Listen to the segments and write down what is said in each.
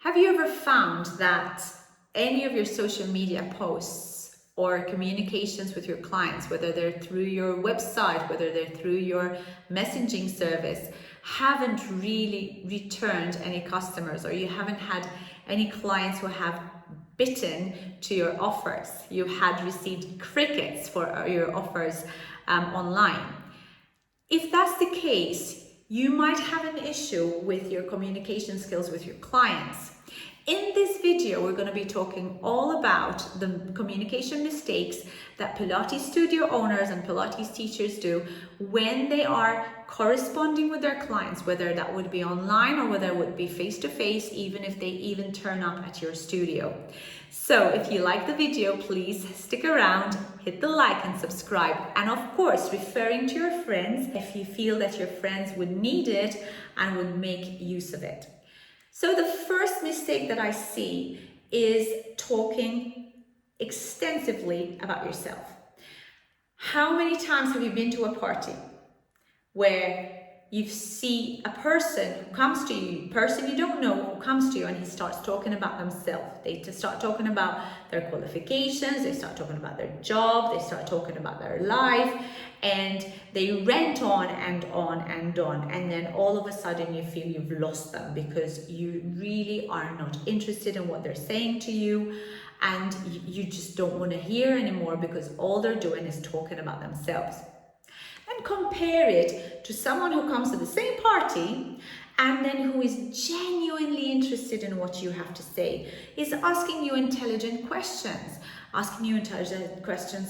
Have you ever found that any of your social media posts or communications with your clients, whether they're through your website, whether they're through your messaging service, haven't really returned any customers, or you haven't had any clients who have bitten to your offers? You had received crickets for your offers online. If that's the case, you might have an issue with your communication skills with your clients. In this video, we're going to be talking all about the communication mistakes that Pilates studio owners and Pilates teachers do when they are corresponding with their clients, whether that would be online or whether it would be face-to-face, even if they even turn up at your studio. So if you like the video, please stick around, hit the like and subscribe, and of course referring to your friends if you feel that your friends would need it and would make use of it. So the first mistake that I see is talking extensively about yourself. How many times have you been to a party where you see a person who comes to you, a person you don't know who comes to you, and he starts talking about themselves. They start talking about their qualifications, they start talking about their job, they start talking about their life, and they rant on and on and on, and then all of a sudden you feel you've lost them because you really are not interested in what they're saying to you, and you just don't want to hear anymore because all they're doing is talking about themselves. And compare it to someone who comes to the same party and then who is genuinely interested in what you have to say, is asking you intelligent questions,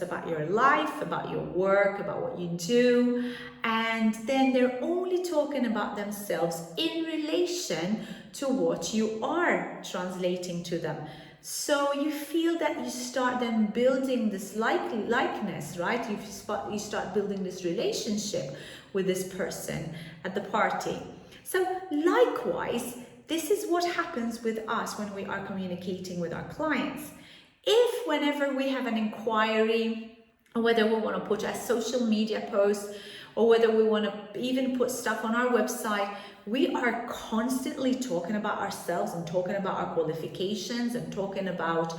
about your life, about your work, about what you do, and then they're only talking about themselves in relation to what you are translating to them. So you feel that you start then building this likeness, right? You start building this relationship with this person at the party. So likewise, this is what happens with us when we are communicating with our clients. If whenever we have an inquiry, or whether we want to put a social media post, or whether we want to even put stuff on our website, we are constantly talking about ourselves and talking about our qualifications and talking about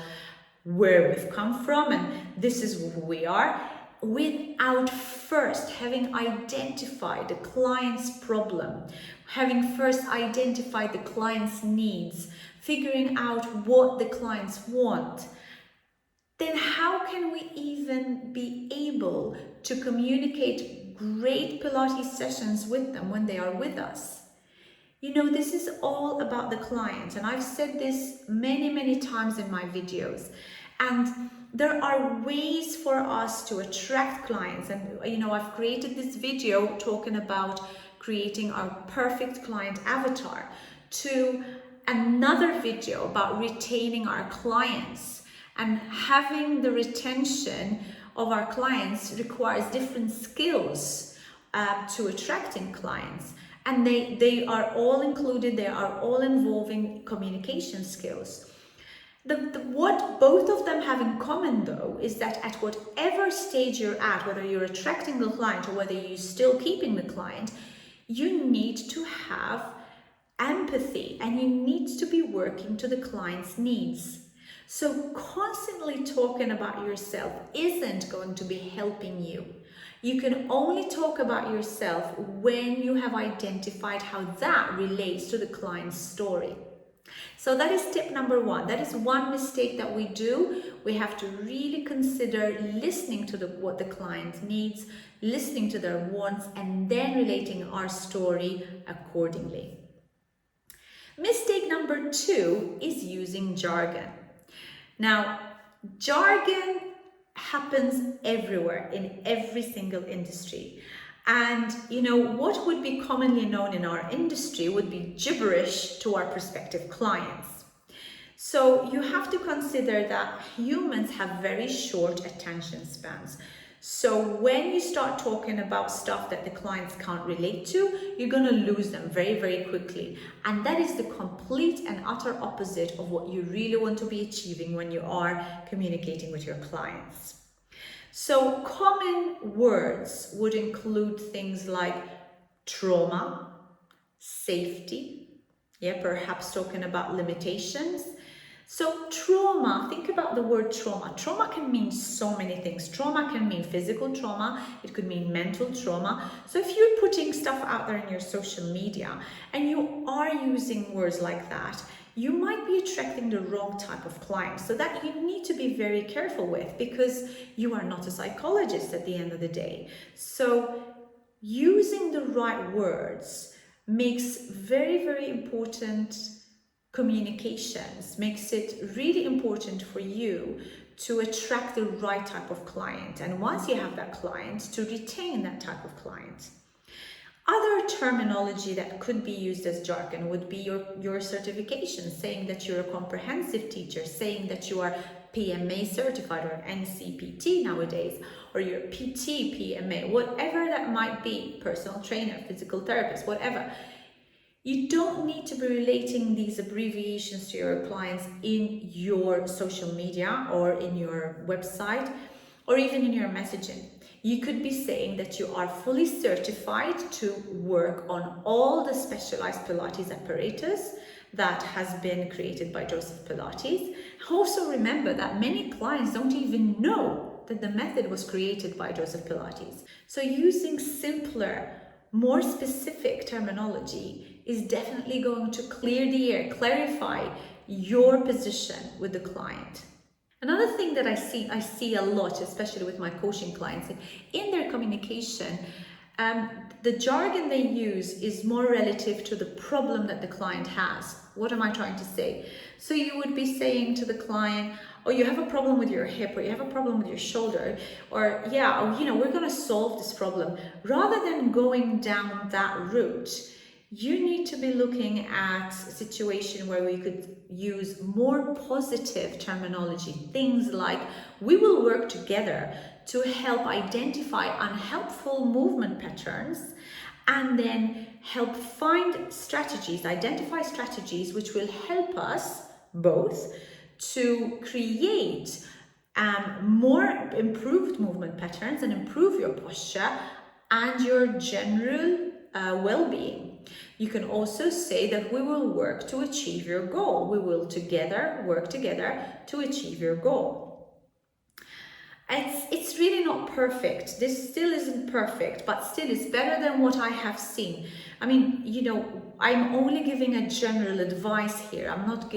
where we've come from and this is who we are, without first having identified the client's problem, having first identified the client's needs, figuring out what the clients want. Then how can we even be able to communicate great Pilates sessions with them when they are with us? You know, this is all about the client, and I've said this many times in my videos, and there are ways for us to attract clients. And you know, I've created this video talking about creating our perfect client avatar, to another video about retaining our clients. And having the retention of our clients requires different skills to attracting clients. And they are all included, they are all involving communication skills. What both of them have in common though is that at whatever stage you're at, whether you're attracting the client or whether you're still keeping the client, you need to have empathy and you need to be working to the client's needs. So constantly talking about yourself isn't going to be helping you. You can only talk about yourself when you have identified how that relates to the client's story. So that is tip number one. That is one mistake that we do. We have to really consider listening to what the client needs, listening to their wants, and then relating our story accordingly. Mistake number two is using jargon. Now, jargon happens everywhere in every single industry. And you know, what would be commonly known in our industry would be gibberish to our prospective clients. So you have to consider that humans have very short attention spans. So when you start talking about stuff that the clients can't relate to, you're going to lose them very quickly. And that is the complete and utter opposite of what you really want to be achieving when you are communicating with your clients. So common words would include things like trauma, safety, Yeah, perhaps talking about limitations. So trauma, think about the word trauma. Trauma can mean so many things. Trauma can mean physical trauma. It could mean mental trauma. So if you're putting stuff out there in your social media and you are using words like that, you might be attracting the wrong type of client. So that you need to be very careful with, because you are not a psychologist at the end of the day. So using the right words makes very, very important communications, makes it really important for you to attract the right type of client. And once you have that client, to retain that type of client. Other terminology that could be used as jargon would be your certification, saying that you're a comprehensive teacher, saying that you are PMA certified or NCPT nowadays, or your PT, PMA, whatever that might be, personal trainer, physical therapist, whatever. You don't need to be relating these abbreviations to your clients in your social media or in your website or even in your messaging. You could be saying that you are fully certified to work on all the specialized Pilates apparatus that has been created by Joseph Pilates. Also remember that many clients don't even know that the method was created by Joseph Pilates. So using simpler, more specific terminology is definitely going to clear the air, clarify your position with the client. Another thing that I see a lot, especially with my coaching clients, in their communication, the jargon they use is more relative to the problem that the client has. What am I trying to say? So you would be saying to the client, oh, you have a problem with your hip, or you have a problem with your shoulder, or yeah, oh, we're going to solve this problem. Rather than going down that route, you need to be looking at a situation where we could use more positive terminology. Things like, we will work together to help identify unhelpful movement patterns and then help find strategies, identify strategies which will help us both to create more improved movement patterns and improve your posture and your general well-being. You can also say that we will work to achieve your goal. We will work together to achieve your goal. It's really not perfect. This still isn't perfect, but still it's better than what I have seen. I mean, I'm only giving a general advice here. I'm not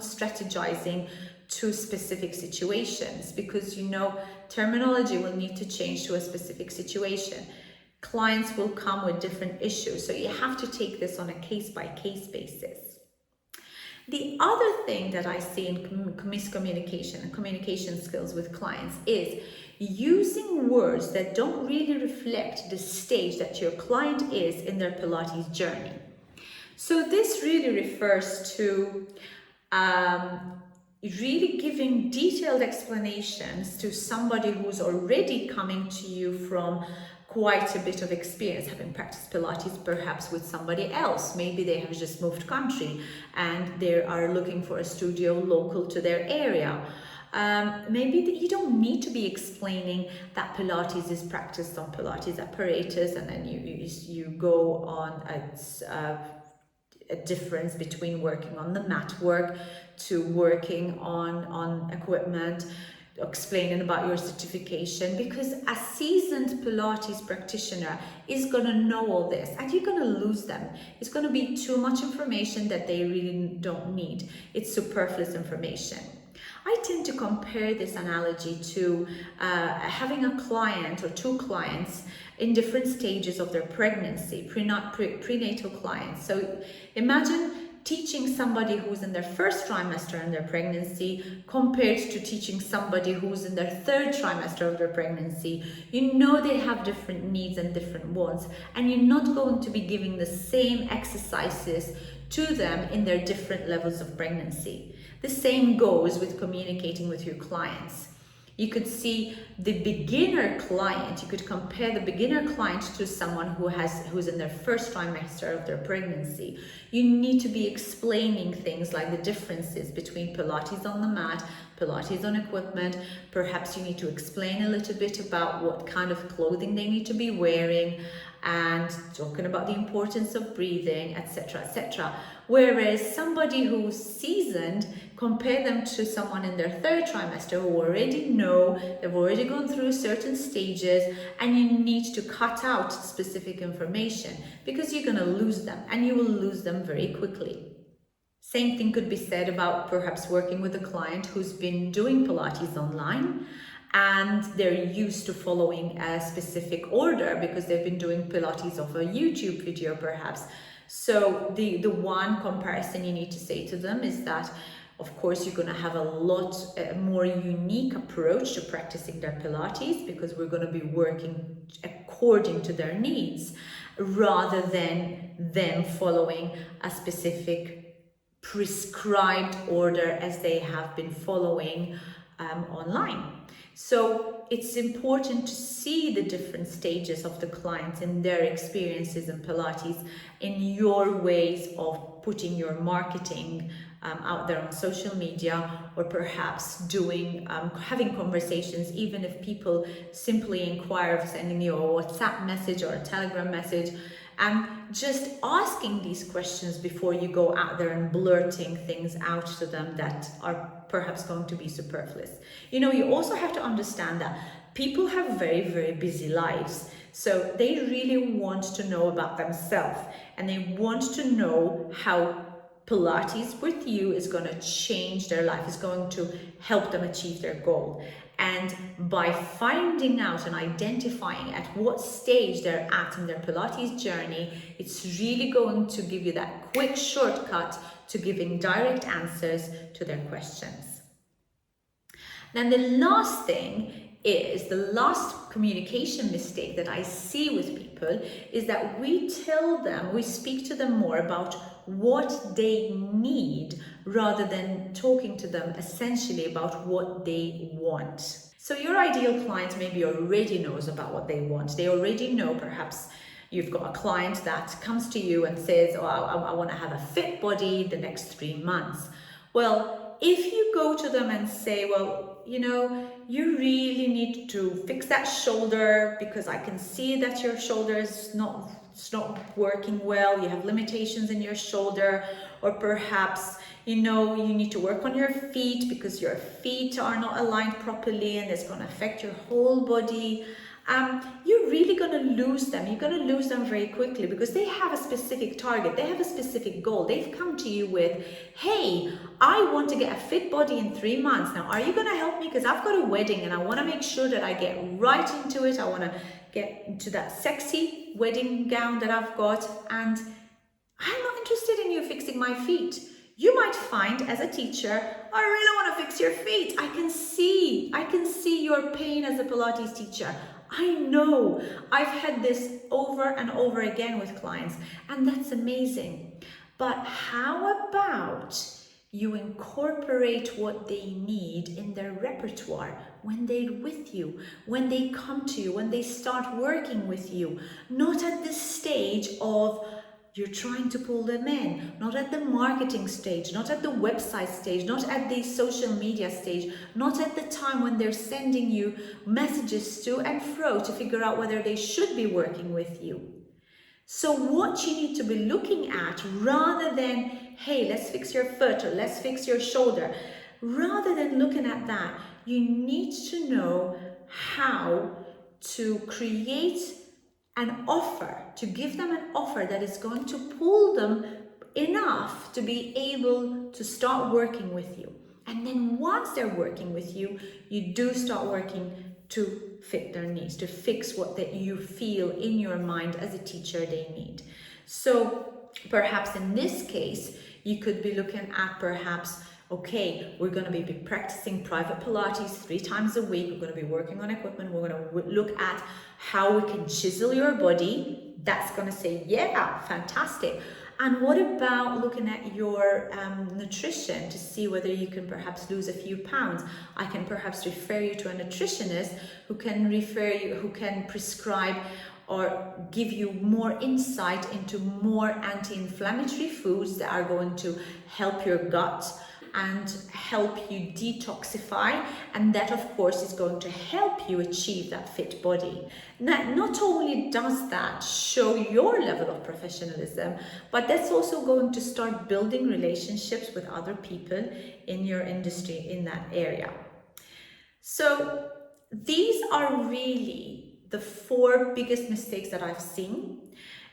strategizing to specific situations, because terminology will need to change to a specific situation. Clients will come with different issues, so you have to take this on a case-by-case basis. The other thing that I see in miscommunication and communication skills with clients is using words that don't really reflect the stage that your client is in their Pilates journey. So this really refers to really giving detailed explanations to somebody who's already coming to you from quite a bit of experience, having practiced Pilates perhaps with somebody else. Maybe they have just moved country and they are looking for a studio local to their area. Maybe you don't need to be explaining that Pilates is practiced on Pilates apparatus, and then you go on a difference between working on the mat work to working on equipment, explaining about your certification, because a seasoned Pilates practitioner is going to know all this and you're going to lose them. It's going to be too much information that they really don't need. It's superfluous information. I tend to compare this analogy to having a client or two clients in different stages of their pregnancy, prenatal clients. So imagine teaching somebody who's in their first trimester in their pregnancy compared to teaching somebody who's in their third trimester of their pregnancy. They have different needs and different wants, and you're not going to be giving the same exercises to them in their different levels of pregnancy. The same goes with communicating with your clients. You could see the beginner client, you could compare the beginner client to someone who's in their first trimester of their pregnancy. You need to be explaining things like the differences between Pilates on the mat, Pilates on equipment. Perhaps you need to explain a little bit about what kind of clothing they need to be wearing, and talking about the importance of breathing, etc., etc. Whereas somebody who's seasoned, compare them to someone in their third trimester who already know, they've already gone through certain stages, and you need to cut out specific information because you're going to lose them, and you will lose them very quickly. Same thing could be said about perhaps working with a client who's been doing Pilates online and they're used to following a specific order because they've been doing Pilates off a YouTube video perhaps. So the one comparison you need to say to them is that, of course, you're going to have a lot more unique approach to practicing their Pilates because we're going to be working according to their needs rather than them following a specific prescribed order as they have been following online. So it's important to see the different stages of the clients and their experiences in Pilates in your ways of putting your marketing out there on social media, or perhaps doing having conversations, even if people simply inquire of sending you a WhatsApp message or a Telegram message, and just asking these questions before you go out there and blurting things out to them that are perhaps going to be superfluous. You know, you also have to understand that people have very, very busy lives. So they really want to know about themselves, and they want to know how Pilates with you is going to change their life, is going to help them achieve their goal. And by finding out and identifying at what stage they're at in their Pilates journey, it's really going to give you that quick shortcut to giving direct answers to their questions. Then the last thing is, the last communication mistake that I see with people is that we speak to them more about what they need rather than talking to them essentially about what they want. So your ideal client maybe already knows about what they want. They already know, perhaps you've got a client that comes to you and says, oh, I want to have a fit body the next 3 months. Well, if you go to them and say, well, you know, you really need to fix that shoulder because I can see that your shoulder is not working well, you have limitations in your shoulder, or perhaps, you know, you need to work on your feet because your feet are not aligned properly and it's going to affect your whole body. You're really going to lose them. You're going to lose them very quickly because they have a specific target. They have a specific goal. They've come to you with, hey, I want to get a fit body in 3 months. Now, are you going to help me? Because I've got a wedding and I want to make sure that I get right into it. I want to get into that sexy wedding gown that I've got. And I'm not interested in you fixing my feet. You might find as a teacher, I really want to fix your feet. I can see your pain as a Pilates teacher. I know. I've had this over and over again with clients, and that's amazing. But how about you incorporate what they need in their repertoire when they're with you, when they come to you, when they start working with you, not at this stage of you're trying to pull them in, not at the marketing stage, not at the website stage, not at the social media stage, not at the time when they're sending you messages to and fro to figure out whether they should be working with you. So what you need to be looking at, rather than, hey, let's fix your foot or let's fix your shoulder, rather than looking at that, you need to know how to create an offer, to give them an offer that is going to pull them enough to be able to start working with you. And then once they're working with you, you do start working to fit their needs, to fix what that you feel in your mind as a teacher they need. So perhaps in this case, you could be looking at perhaps, okay, we're going to be practicing private Pilates 3 times a week. We're going to be working on equipment. We're going to look at how we can chisel your body. That's going to say, yeah, fantastic. And what about looking at your nutrition to see whether you can perhaps lose a few pounds? I can perhaps refer you to a nutritionist who can prescribe or give you more insight into more anti-inflammatory foods that are going to help your gut. and help you detoxify, and that of course is going to help you achieve that fit body. Now, not only does that show your level of professionalism, but that's also going to start building relationships with other people in your industry in that area. So these are really the 4 biggest mistakes that I've seen.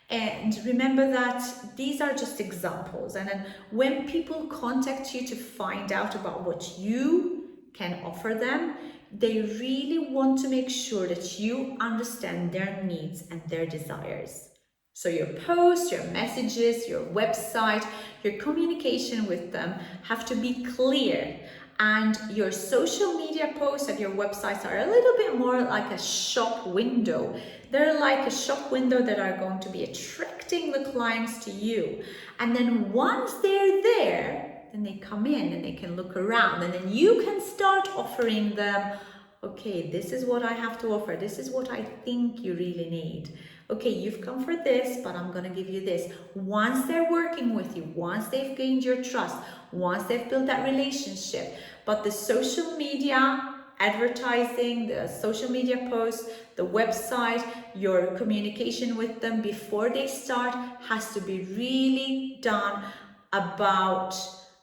And remember that these are just examples. And then when people contact you to find out about what you can offer them, they really want to make sure that you understand their needs and their desires. So your posts, your messages, your website, your communication with them have to be clear. And your social media posts and your websites are a little bit more like a shop window. They're like a shop window that are going to be attracting the clients to you. And then once they're there, then they come in and they can look around, and then you can start offering them, okay, this is what I have to offer. This is what I think you really need. Okay, you've come for this, but I'm going to give you this. Once they're working with you, once they've gained your trust, once they've built that relationship. But the social media advertising, the social media posts, the website, your communication with them before they start has to be really done about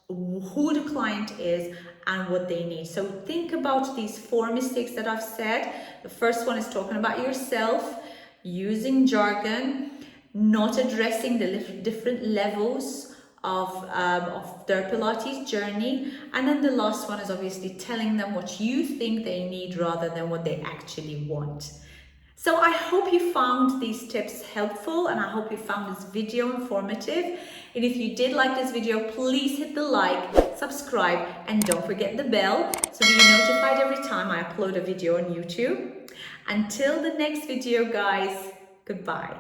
who the client is and what they need. So think about these 4 mistakes that I've said. The first one is talking about yourself, using jargon, not addressing the different levels of their Pilates journey, and then the last one is obviously telling them what you think they need rather than what they actually want. So I hope you found these tips helpful, and I hope you found this video informative. And if you did like this video, please hit the like, subscribe, and don't forget the bell so that you're notified every time I upload a video on YouTube. Until the next video, guys, goodbye.